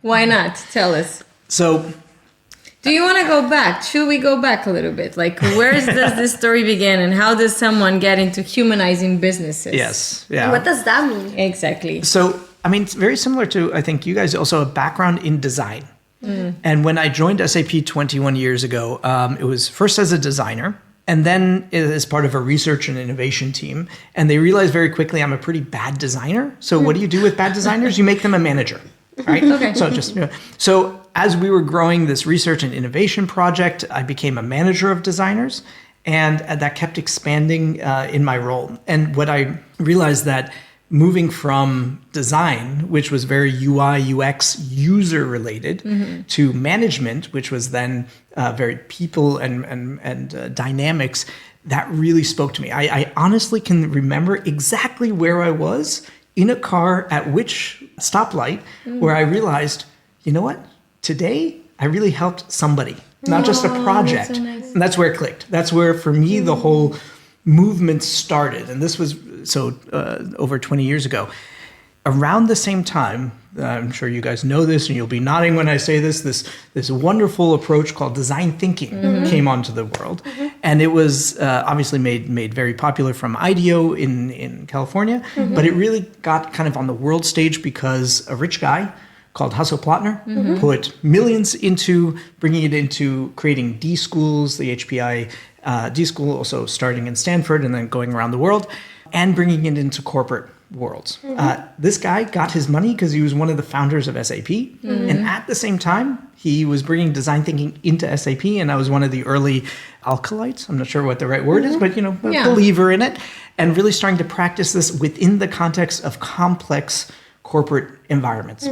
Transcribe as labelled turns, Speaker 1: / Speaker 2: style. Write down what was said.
Speaker 1: Why not? Tell us.
Speaker 2: So,
Speaker 1: do you want to go back? Should we go back a little bit? Like, where does this story begin, and how does someone get into humanizing businesses?
Speaker 2: yes. Yeah.
Speaker 3: What does that mean?
Speaker 1: Exactly.
Speaker 2: So, I mean, it's very similar to, I think you guys also have a background in design. And when I joined SAP 21 years ago, it was first as a designer and then as part of a research and innovation team. And they realized very quickly I'm a pretty bad designer. So what do you do with bad designers? You make them a manager, right?
Speaker 1: Okay.
Speaker 2: So as we were growing this research and innovation project, I became a manager of designers. And that kept expanding in my role. And what I realized that moving from design, which was very UI, UX, user related, to management, which was then very people and dynamics, that really spoke to me. I honestly can remember exactly where I was in a car at which stoplight where I realized, you know what? Today, I really helped somebody, not just a project.
Speaker 1: That's so nice.
Speaker 2: And that's where it clicked. That's where, for me, the whole movement started. And this was over 20 years ago. Around the same time, I'm sure you guys know this, and you'll be nodding when I say this wonderful approach called design thinking came onto the world. And it was obviously made very popular from IDEO in California, but it really got kind of on the world stage because a rich guy called Hasso Plattner put millions into bringing it into creating D schools, the HPI D school, also starting in Stanford and then going around the world, and bringing it into corporate worlds. This guy got his money because he was one of the founders of SAP. And at the same time, he was bringing design thinking into SAP. And I was one of the early alkalites. I'm not sure what the right word is, but, a believer in it. And really starting to practice this within the context of complex corporate environments.